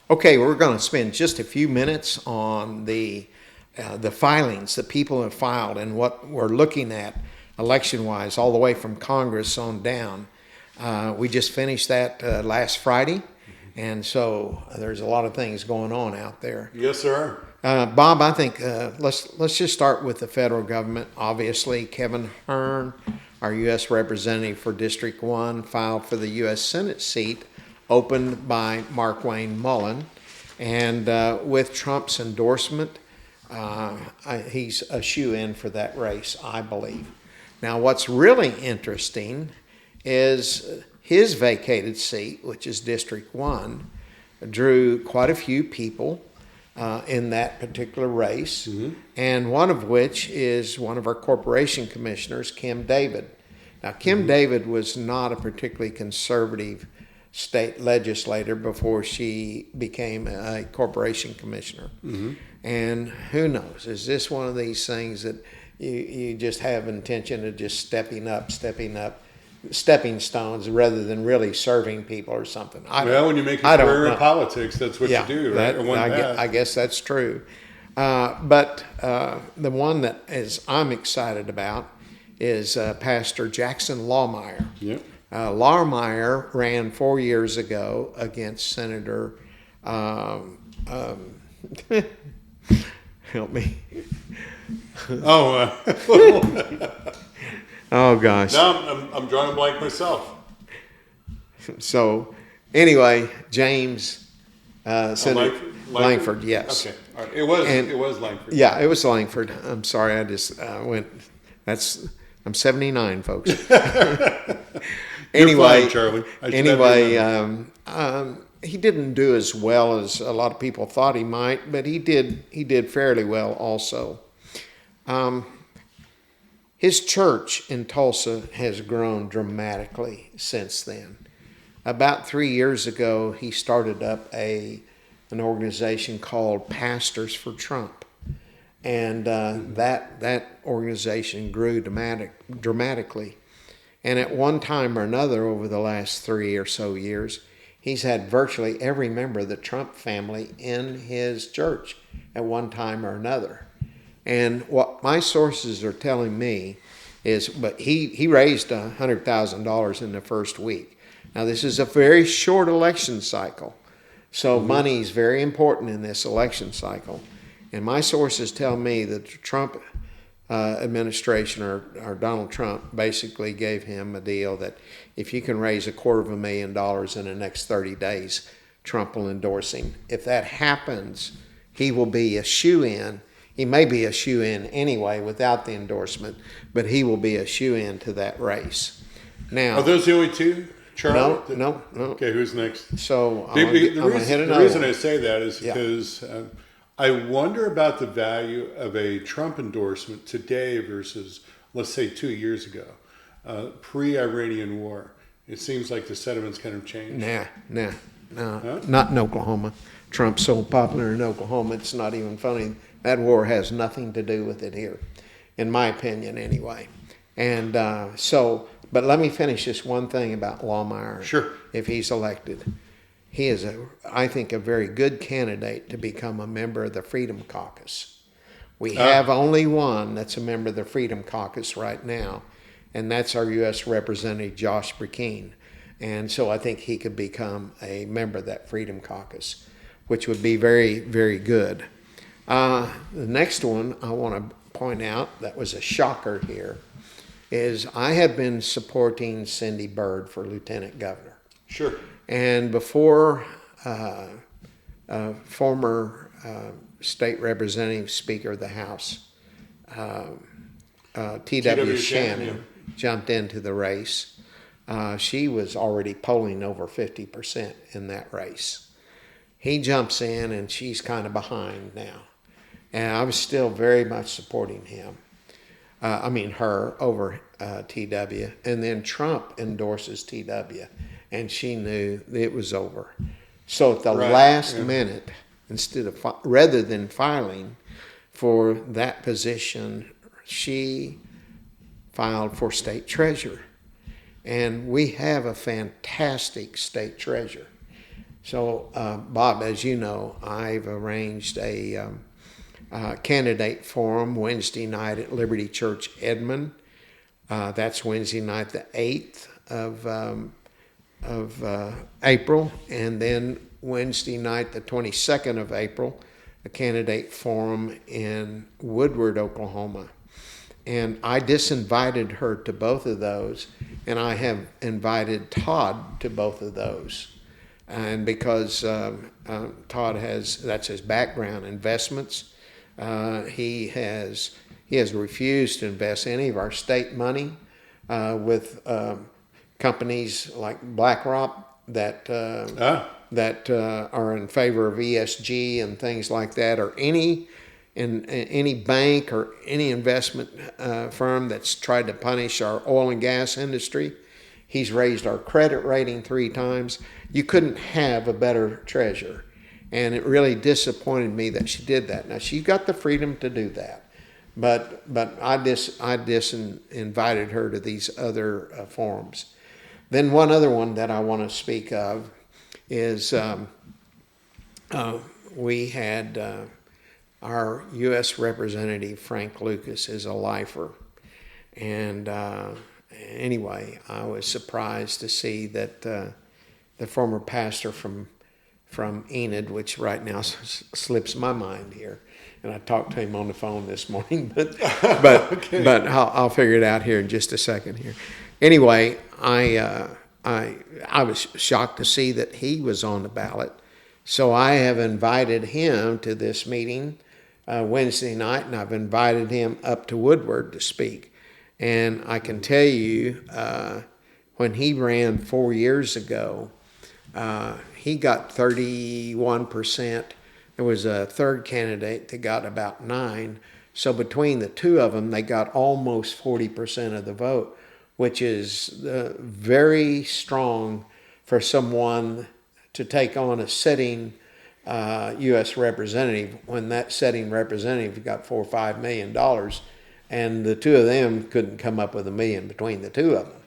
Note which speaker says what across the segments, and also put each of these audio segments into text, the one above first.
Speaker 1: Okay, we're going to spend just a few minutes on the filings that people have filed and what we're looking at election-wise, all the way from Congress on down. We just finished that last Friday, and so there's a lot of things going on out there.
Speaker 2: Yes, sir.
Speaker 1: Bob, I think let's just start with the federal government. Obviously, Kevin Hern, our U.S. representative for District 1, filed for the U.S. Senate seat opened by Markwayne Mullin. And with Trump's endorsement, he's a shoe-in for that race, I believe. Now, what's really interesting is his vacated seat, which is District 1, drew quite a few people in that particular race, and one of which is one of our corporation commissioners, Kim David. Now, Kim David was not a particularly conservative state legislator before she became a corporation commissioner. And who knows, is this one of these things that you just have intention of just stepping stones rather than really serving people or something?
Speaker 2: When you make a career in politics, that's what you do, right?
Speaker 1: I guess that's true. But the one that I'm excited about is Pastor Jackson Lohmeyer.
Speaker 2: Yep.
Speaker 1: Lohmeyer ran 4 years ago against Senator, help me. Oh gosh.
Speaker 2: No, I'm drawing a blank myself.
Speaker 1: So anyway, James Senator Langford, yes.
Speaker 2: Okay, all right. It was Langford.
Speaker 1: Yeah, it was Langford. I'm sorry, I just went. I'm 79, folks. Anyway,
Speaker 2: fine, Charlie.
Speaker 1: He didn't do as well as a lot of people thought he might, but he did fairly well also. His church in Tulsa has grown dramatically since then. About 3 years ago, he started up an organization called Pastors for Trump. And that organization grew dramatically. And at one time or another over the last 3 or so years, he's had virtually every member of the Trump family in his church at one time or another. And what my sources are telling me is, but he raised $100,000 in the first week. Now, this is a very short election cycle, so money is very important in this election cycle. And my sources tell me that the Trump administration or Donald Trump basically gave him a deal that if you can raise $250,000 in the next 30 days, Trump will endorse him. If that happens, he will be a shoe-in. He may be a shoe-in anyway without the endorsement, but he will be a shoe-in to that race. Now,
Speaker 2: are those the only two, Charlie?
Speaker 1: No.
Speaker 2: Okay, who's next?
Speaker 1: So
Speaker 2: the reason I say that is because I wonder about the value of a Trump endorsement today versus, let's say, 2 years ago, pre-Iranian war. It seems like the sentiments kind of changed.
Speaker 1: Nah, not in Oklahoma. Trump's so popular in Oklahoma, it's not even funny. That war has nothing to do with it here, in my opinion, anyway. And but let me finish this one thing about Lohmeyer.
Speaker 2: Sure.
Speaker 1: If he's elected. He is, I think, a very good candidate to become a member of the Freedom Caucus. We have only one that's a member of the Freedom Caucus right now, and that's our U.S. Representative Josh Brecheen. And so I think he could become a member of that Freedom Caucus, which would be very, very good. The next one I want to point out that was a shocker here is I have been supporting Cindy Byrd for Lieutenant Governor.
Speaker 2: Sure.
Speaker 1: And before former state representative Speaker of the House, T.W. Shannon, jumped into the race, she was already polling over 50% in that race. He jumps in and she's kind of behind now. And I was still very much supporting him. Her over T.W. And then Trump endorses T.W. And she knew it was over. So at the last minute, rather than filing for that position, she filed for state treasurer. And we have a fantastic state treasurer. So, Bob, as you know, I've arranged a candidate forum Wednesday night at Liberty Church Edmond. That's Wednesday night, the 8th of April, and then Wednesday night, the 22nd of April, a candidate forum in Woodward, Oklahoma. And I disinvited her to both of those, and I have invited Todd to both of those. And because Todd that's his background, investments, he has refused to invest any of our state money with companies like BlackRock that are in favor of ESG and things like that, or any bank or any investment firm that's tried to punish our oil and gas industry. He's raised our credit rating 3 times. You couldn't have a better treasurer. And it really disappointed me that she did that. Now, she got the freedom to do that. But I invited her to these other forums. Then one other one that I want to speak of is we had our U.S. Representative, Frank Lucas, is a lifer. And anyway, I was surprised to see that the former pastor from Enid, which right now slips my mind here, and I talked to him on the phone this morning, but okay. But I'll figure it out here in just a second here. Anyway, I was shocked to see that he was on the ballot, so I have invited him to this meeting Wednesday night, and I've invited him up to Woodward to speak. And I can tell you, when he ran 4 years ago, he got 31%. There was a third candidate that got about 9%. So between the two of them, they got almost 40% of the vote, which is very strong for someone to take on a sitting U.S. representative when that sitting representative got $4 or $5 million, and the two of them couldn't come up with $1 million between the two of them.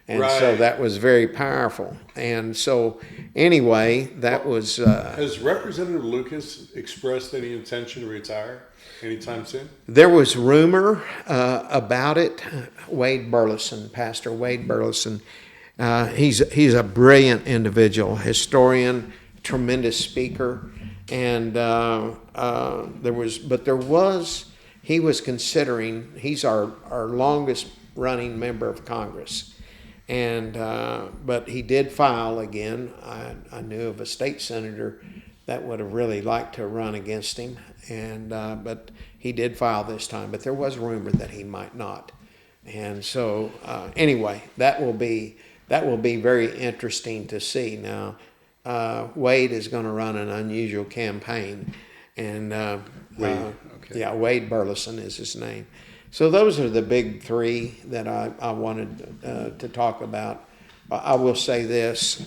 Speaker 1: And right. So that was very powerful. And so anyway, that was...
Speaker 2: Has Representative Lucas expressed any intention to retire anytime soon?
Speaker 1: There was rumor about it. Wade Burleson, Pastor Wade Burleson, he's a brilliant individual, historian, tremendous speaker. And he was considering, he's our longest running member of Congress. And but he did file again. I knew of a state senator that would have really liked to run against him, and but he did file this time. But there was rumor that he might not, and so anyway, that will be very interesting to see. Now, Wade is going to run an unusual campaign, and Wade Burleson is his name. So those are the big 3 that I wanted to talk about. I will say this.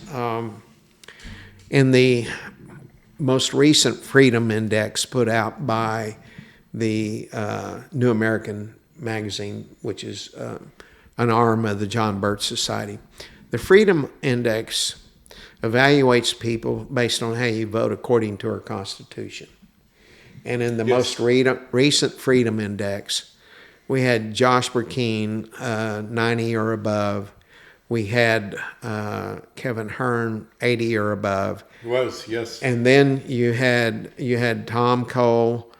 Speaker 1: In the most recent Freedom Index put out by the New American Magazine, which is an arm of the John Birch Society, the Freedom Index evaluates people based on how you vote according to our Constitution. And in the most recent Freedom Index, we had Josh Burkeen, 90 or above. We had Kevin Hearn, 80 or above.
Speaker 2: It was, yes.
Speaker 1: And then you had Tom Cole,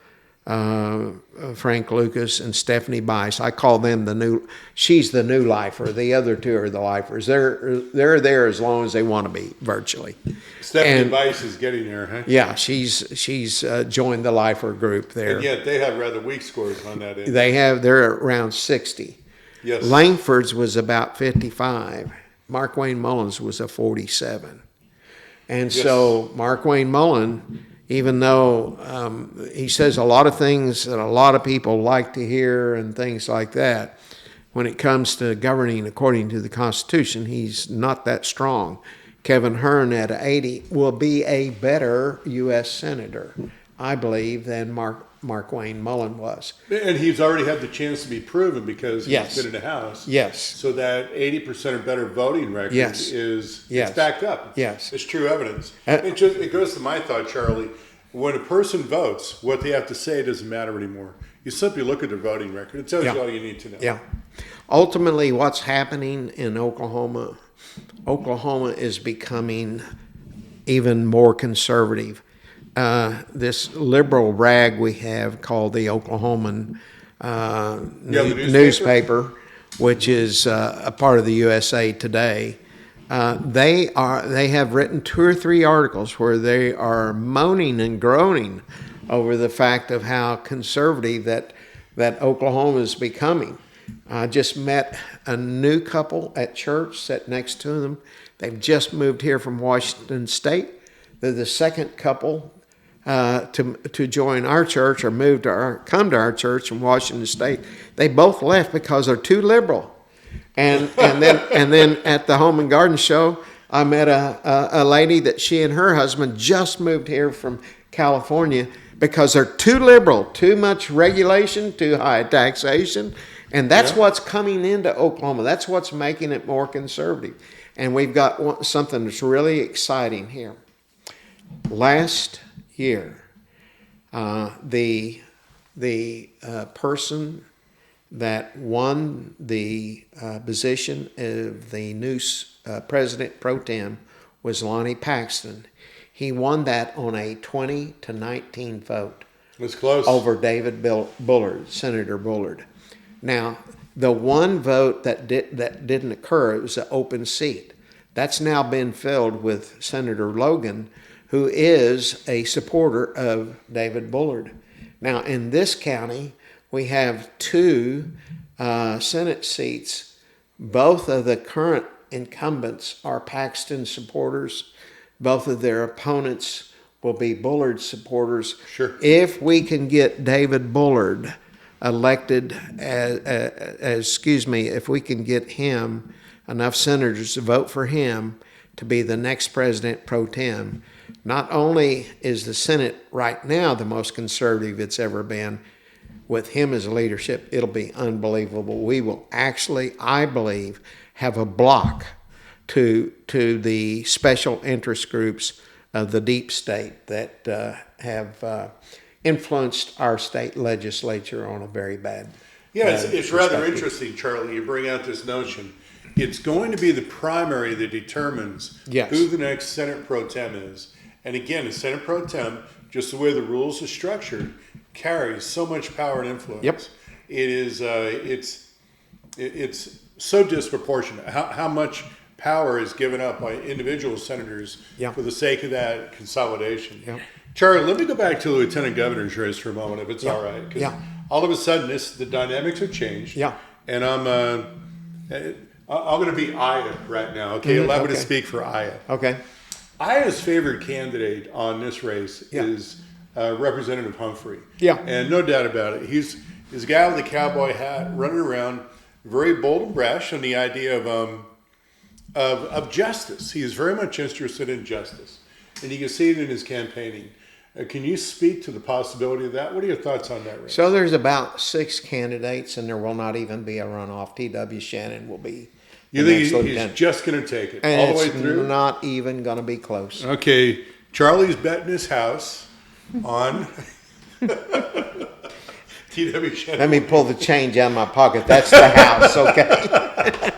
Speaker 1: Frank Lucas, and Stephanie Bice. I call them she's the new lifer. The other 2 are the lifers. They're there as long as they want to be, virtually.
Speaker 2: Stephanie Bice is getting there, huh?
Speaker 1: Yeah, she's joined the lifer group there.
Speaker 2: And yet they have rather weak scores on that end.
Speaker 1: They're around 60.
Speaker 2: Yes.
Speaker 1: Langford's was about 55. Mark Wayne Mullins was a 47. And so Mark Wayne Mullen, even though he says a lot of things that a lot of people like to hear and things like that, when it comes to governing according to the Constitution, he's not that strong. Kevin Hearn at 80 will be a better U.S. Senator, I believe, than Mark Mark Wayne Mullen was.
Speaker 2: And he's already had the chance to be proven because he's
Speaker 1: Yes.
Speaker 2: been in the House.
Speaker 1: Yes.
Speaker 2: So that 80% or better voting record
Speaker 1: Yes.
Speaker 2: is
Speaker 1: Yes.
Speaker 2: it's backed up.
Speaker 1: Yes.
Speaker 2: It's true evidence.
Speaker 1: Uh,
Speaker 2: It goes to my thought, Charlie. When a person votes, what they have to say doesn't matter anymore. You simply look at their voting record. It tells
Speaker 1: Yeah.
Speaker 2: you all you need to know.
Speaker 1: Yeah. Ultimately, what's happening in Oklahoma is becoming even more conservative. This liberal rag we have called the Oklahoman
Speaker 2: the
Speaker 1: newspaper, which is a part of the USA Today, they have written 2 or 3 articles where they are moaning and groaning over the fact of how conservative that Oklahoma is becoming. I just met a new couple at church, sat next to them. They've just moved here from Washington State. They're the second couple to join our church or come to our church from Washington State. They both left because they're too liberal. And then at the Home and Garden Show, I met a lady that she and her husband just moved here from California because they're too liberal, too much regulation, too high taxation. And that's what's coming into Oklahoma. That's what's making it more conservative. And we've got something that's really exciting here. Last year, the person that won the position of the new president pro tem was Lonnie Paxton. He won that on a 20-19 vote.
Speaker 2: It was close.
Speaker 1: Over David Bullard, Senator Bullard. Now, the one vote that didn't occur, it was an open seat. That's now been filled with Senator Logan, who is a supporter of David Bullard. Now, in this county, we have 2 Senate seats. Both of the current incumbents are Paxton supporters. Both of their opponents will be Bullard supporters.
Speaker 2: Sure.
Speaker 1: If we can get David Bullard elected if we can get him enough senators to vote for him to be the next president pro tem, not only is the Senate right now the most conservative it's ever been, with him as leadership, it'll be unbelievable. We will actually, I believe, have a block to the special interest groups of the deep state that have influenced our state legislature on a very bad.
Speaker 2: It's rather interesting, Charlie. You bring out this notion. It's going to be the primary that determines who the next Senate pro tem is. And again, the Senate pro tem, just the way the rules are structured, carries so much power and influence.
Speaker 1: Yep.
Speaker 2: It is it's so disproportionate how much power is given up by individual senators for the sake of that consolidation.
Speaker 1: Yep.
Speaker 2: Charlie, let me go back to the lieutenant governor's race for a moment, if it's all right. 'Cause all of a sudden, the dynamics have changed.
Speaker 1: Yeah.
Speaker 2: And I'm going to be Aya right now. Okay, allow me to speak for Aya.
Speaker 1: Okay.
Speaker 2: Aya's favorite candidate on this race is Representative Humphrey.
Speaker 1: Yeah.
Speaker 2: And no doubt about it. He's a guy with a cowboy hat running around, very bold and brash on the idea of justice. He is very much interested in justice. And you can see it in his campaigning. Can you speak to the possibility of that? What are your thoughts on that race?
Speaker 1: So there's about 6 candidates, and there will not even be a runoff. T.W. Shannon will be.
Speaker 2: You think he's just going to take it
Speaker 1: and
Speaker 2: all the way through?
Speaker 1: It's not even going to be close.
Speaker 2: Okay, Charlie's betting his house on T.W. Shannon.
Speaker 1: Let me pull the change out of my pocket. That's the house, okay?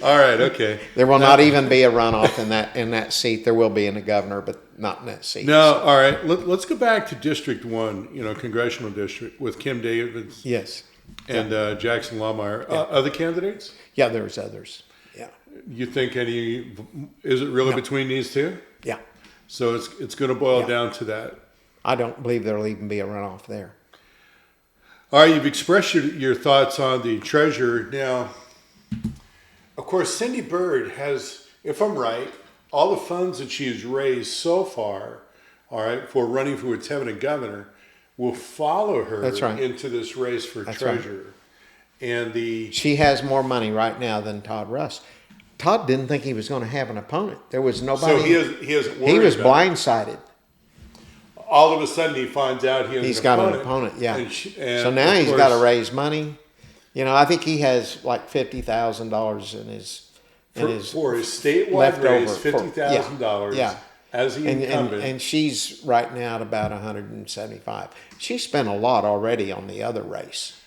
Speaker 2: All right, okay.
Speaker 1: There will not even be a runoff in that seat. There will be in the governor, but not in that seat.
Speaker 2: No, all right. Let's go back to District 1, congressional district with Kim Davis.
Speaker 1: Yes.
Speaker 2: And Jackson Lohmeyer. Other candidates?
Speaker 1: Yeah, there's others. Yeah.
Speaker 2: You think is it really between these two?
Speaker 1: Yeah.
Speaker 2: So it's going to boil down to that.
Speaker 1: I don't believe there'll even be a runoff there.
Speaker 2: All right, you've expressed your thoughts on the treasurer. Now, of course, Cindy Byrd has, if I'm right, all the funds that she has raised so far, all right, for running for lieutenant governor, will follow her into this race for treasurer. Right. And
Speaker 1: she has more money right now than Todd Russ. Todd didn't think he was going to have an opponent. There was nobody.
Speaker 2: So he hasn't worried.
Speaker 1: He was blindsided.
Speaker 2: all of a sudden he finds out
Speaker 1: he's got an opponent. Yeah.
Speaker 2: And
Speaker 1: So now he's got to raise money. You know, I think he has like $50,000 in his
Speaker 2: for his statewide
Speaker 1: left
Speaker 2: raise,
Speaker 1: over
Speaker 2: $50,000.
Speaker 1: Yeah.
Speaker 2: As the incumbent.
Speaker 1: And she's right now at about 175. She spent a lot already on the other race.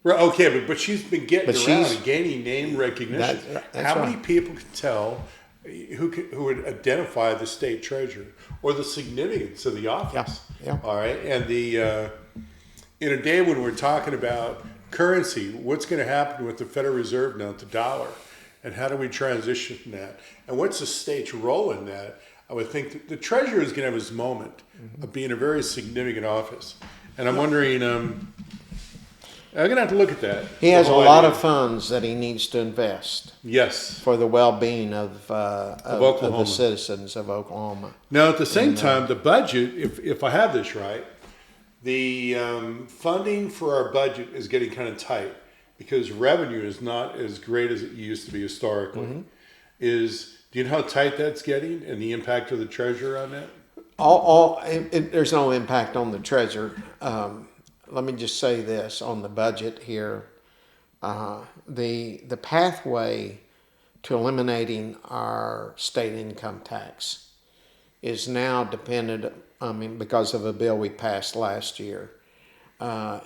Speaker 2: Right, okay, but she's been getting
Speaker 1: But
Speaker 2: around
Speaker 1: she's-
Speaker 2: and gaining name recognition.
Speaker 1: That's
Speaker 2: How many
Speaker 1: right.
Speaker 2: people can tell who would identify the state treasurer or the significance of the office?
Speaker 1: Yeah.
Speaker 2: All right, and in a day when we're talking about currency, what's going to happen with the Federal Reserve now, the dollar, and how do we transition from that? And what's the state's role in that? I would think that the treasurer is going to have his moment of being a very significant office, and I'm wondering. I'm going to have to look at that.
Speaker 1: He has a
Speaker 2: The whole
Speaker 1: lot
Speaker 2: idea.
Speaker 1: of funds that he needs to invest
Speaker 2: Yes.
Speaker 1: for the well-being of
Speaker 2: Oklahoma.
Speaker 1: the citizens of Oklahoma.
Speaker 2: Now, at the same time, the budget, if I have this right, the funding for our budget is getting kind of tight because revenue is not as great as it used to be historically. Do you know how tight that's getting and the impact of the treasurer on that?
Speaker 1: There's no impact on the treasurer. Let me just say this on the budget here. The pathway to eliminating our state income tax is now dependent, because of a bill we passed last year,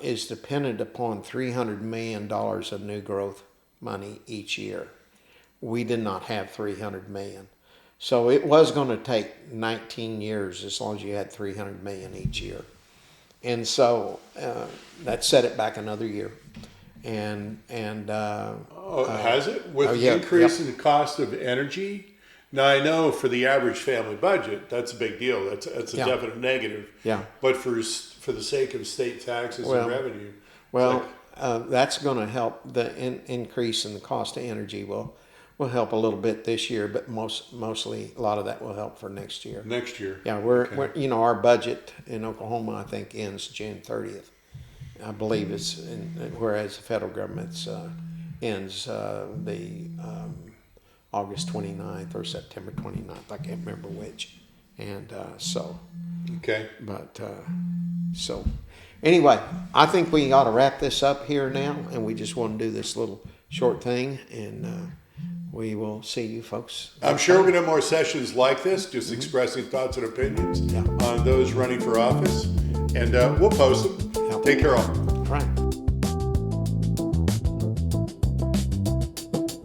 Speaker 1: is dependent upon $300 million of new growth money each year. We did not have $300 million. So it was going to take 19 years as long as you had $300 million each year. And so that set it back another year. And
Speaker 2: Has it? With the
Speaker 1: yeah,
Speaker 2: increase in the cost of energy? Now, I know for the average family budget, that's a big deal. That's a
Speaker 1: Yeah.
Speaker 2: definite negative.
Speaker 1: Yeah.
Speaker 2: But for the sake of state taxes
Speaker 1: Well,
Speaker 2: and revenue,
Speaker 1: Well, that's going to help. The increase in the cost of energy will help a little bit this year, but mostly a lot of that will help for next year.
Speaker 2: next year.
Speaker 1: Yeah, we're our budget in Oklahoma, I think, ends June 30th. I believe whereas the federal government's ends the August 29th or September 29th. I can't remember which. And
Speaker 2: Okay.
Speaker 1: so anyway, I think we ought to wrap this up here now, and we just want to do this little short thing, and we will see you folks.
Speaker 2: I'm sure we're going to have more sessions like this, just expressing thoughts and opinions
Speaker 1: Yeah.
Speaker 2: on those running for office. And we'll post them.
Speaker 1: Yeah.
Speaker 2: Take care all.
Speaker 1: All right.